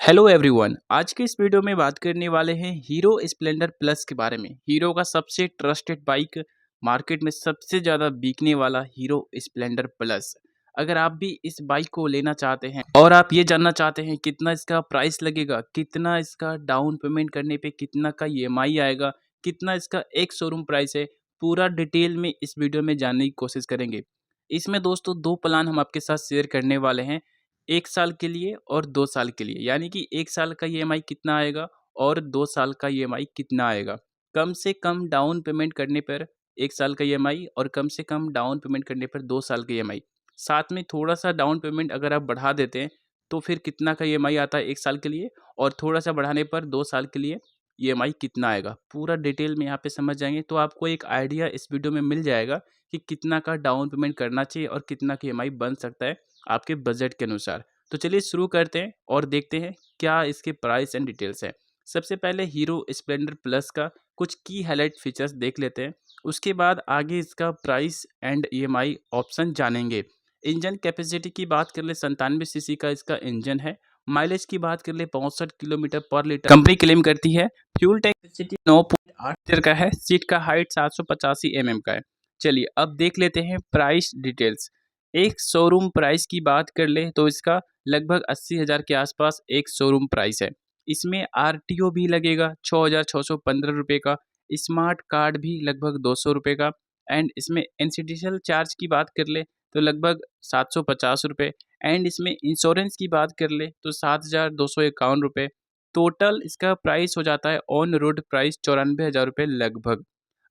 Hello everyone, आज के इस वीडियो में बात करने वाले हैं हीरो स्प्लेंडर प्लस के बारे में। हीरो का सबसे ट्रस्टेड बाइक, मार्केट में सबसे ज़्यादा बिकने वाला हीरो स्प्लेंडर प्लस। अगर आप भी इस बाइक को लेना चाहते हैं और आप ये जानना चाहते हैं कितना इसका प्राइस लगेगा, कितना इसका डाउन पेमेंट करने पे कितना का ईएमआई आएगा, कितना इसका एक शोरूम प्राइस है, पूरा डिटेल में इस वीडियो में जानने की कोशिश करेंगे। इसमें दोस्तों दो प्लान हम आपके साथ शेयर करने वाले हैं, 1 साल के लिए और 2 साल के लिए। यानी कि 1 साल का ईएमआई कितना आएगा और 2 साल का ईएमआई कितना आएगा। कम से कम डाउन पेमेंट करने पर 1 साल का ईएमआई और कम से कम डाउन पेमेंट करने पर 2 साल का ईएमआई। साथ में थोड़ा-सा डाउन पेमेंट अगर आप बढ़ा देते हैं, तो फिर कितना का ईएमआई आता है 1 साल के लिए और थोड़ा-सा बढ़ाने पर 2 साल के लिए ईएमआई कितना आएगा। पूरा डिटेल में यहाँ पे समझ जाएँगे तो आपको एक आइडिया इस वीडियो में मिल जाएगा कि कितना का डाउन पेमेंट करना चाहिए और कितना का ईएमआई बन सकता है आपके बजट के अनुसार। तो चलिए शुरू करते हैं और देखते हैं क्या इसके प्राइस एंड डिटेल्स हैं। सबसे पहले हीरो स्प्लेंडर प्लस का कुछ की हाइलाइट फीचर्स देख लेते हैं। उसके बाद आगे इसका प्राइस एंड ईएमआई ऑप्शन जानेंगे। इंजन कैपेसिटी की बात कर ले 97 सीसी का इसका इंजन है। माइलेज की बात कर ले 65 किलोमीटर पर लीटर कंपनी क्लेम करती है। फ्यूल टैंक कैपेसिटी 9.8 लीटर का है। सीट का हाइट 785 का है। चलिए अब देख लेते हैं प्राइस डिटेल्स। एक शोरूम प्राइस की बात कर ले तो इसका लगभग 80,000 के आसपास एक शोरूम प्राइस है। इसमें आरटीओ भी लगेगा 6,615 रुपये का, स्मार्ट कार्ड भी लगभग 200 रुपये का एंड इसमें इंसिडेंशियल चार्ज की बात कर ले तो लगभग 750 रुपये एंड इसमें इंश्योरेंस की बात कर ले तो 7,251 रुपये। टोटल इसका प्राइस हो जाता है ऑन रोड प्राइस 94,000 रुपये लगभग।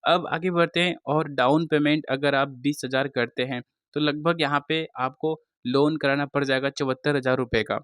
अब आगे बढ़ते हैं और डाउन पेमेंट अगर आप 20,000 करते हैं तो लगभग यहाँ पे आपको लोन कराना पड़ जाएगा 74,000 रुपये का।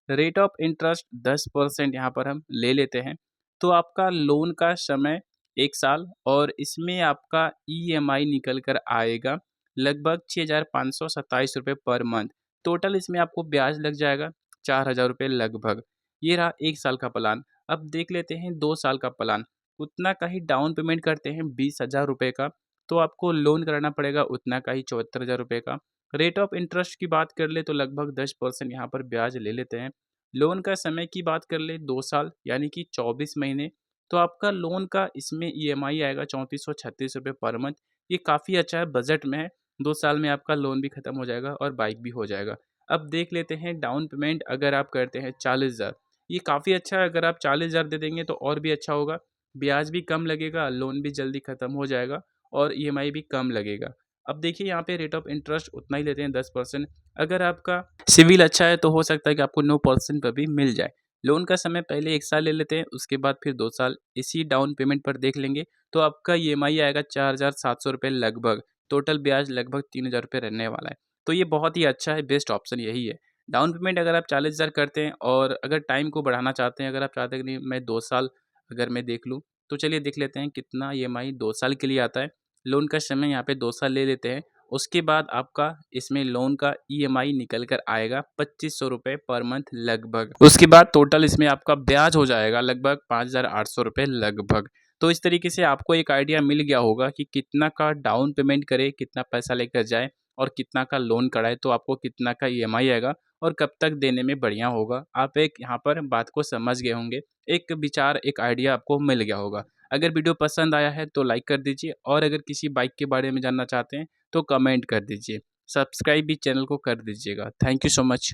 रेट ऑफ इंटरेस्ट 10% यहाँ पर हम ले लेते हैं। तो आपका लोन का समय 1 साल और इसमें आपका ईएमआई निकल कर आएगा लगभग 6,527 रुपये पर मंथ। टोटल इसमें आपको ब्याज लग जाएगा 4,000 रुपये लगभग। ये रहा 1 साल का प्लान। अब देख लेते हैं 2 साल का प्लान। उतना का ही डाउन पेमेंट करते हैं 20,000 रुपये का, तो आपको लोन कराना पड़ेगा उतना का ही 74,000 रुपये का। रेट ऑफ इंटरेस्ट की बात कर ले तो लगभग 10% यहाँ पर ब्याज ले लेते हैं। लोन का समय की बात कर ले 2 साल यानी कि 24 महीने, तो आपका लोन का इसमें ईएमआई आएगा 3,436 रुपये पर मंथ। ये काफ़ी अच्छा है, बजट में है। 2 साल में आपका लोन भी खत्म हो जाएगा और बाइक भी हो जाएगा। अब देख लेते हैं डाउन पेमेंट अगर आप करते हैं 40,000, ये काफ़ी अच्छा है। अगर आप 40,000 दे देंगे तो और भी अच्छा होगा। ब्याज भी कम लगेगा, लोन भी जल्दी ख़त्म हो जाएगा और ईएमआई भी कम लगेगा। अब देखिए यहाँ पे रेट ऑफ इंटरेस्ट उतना ही लेते हैं 10%। अगर आपका सिविल अच्छा है तो हो सकता है कि आपको 9% पर भी मिल जाए। लोन का समय पहले 1 साल ले लेते हैं, उसके बाद फिर 2 साल इसी डाउन पेमेंट पर देख लेंगे तो आपका ईएमआई आएगा 4,700 रुपये लगभग। टोटल ब्याज लगभग 3,000 रुपये रहने वाला है। तो ये बहुत ही अच्छा है, बेस्ट ऑप्शन यही है। डाउन पेमेंट अगर आप 40,000 करते हैं और अगर टाइम को बढ़ाना चाहते हैं, अगर आप चाहते हैं कि नहीं मैं 2 साल अगर मैं देख लूँ, तो चलिए देख लेते हैं कितना ईएमआई 2 साल के लिए आता है। लोन का समय यहाँ पे 2 साल ले लेते हैं। उसके बाद आपका इसमें लोन का ईएमआई निकल कर आएगा 2,500 रुपये पर मंथ लगभग। उसके बाद टोटल इसमें आपका ब्याज हो जाएगा लगभग 5,800 रुपये लगभग। तो इस तरीके से आपको एक आइडिया मिल गया होगा कि कितना का डाउन पेमेंट करें, कितना पैसा लेकर जाएँ और कितना का लोन कराएँ तो आपको कितना का ईएमआई आएगा और कब तक देने में बढ़िया होगा। आप एक यहाँ पर बात को समझ गए होंगे, एक विचार, एक आइडिया आपको मिल गया होगा। अगर वीडियो पसंद आया है तो लाइक कर दीजिए और अगर किसी बाइक के बारे में जानना चाहते हैं तो कमेंट कर दीजिए। सब्सक्राइब भी चैनल को कर दीजिएगा। Thank you so much.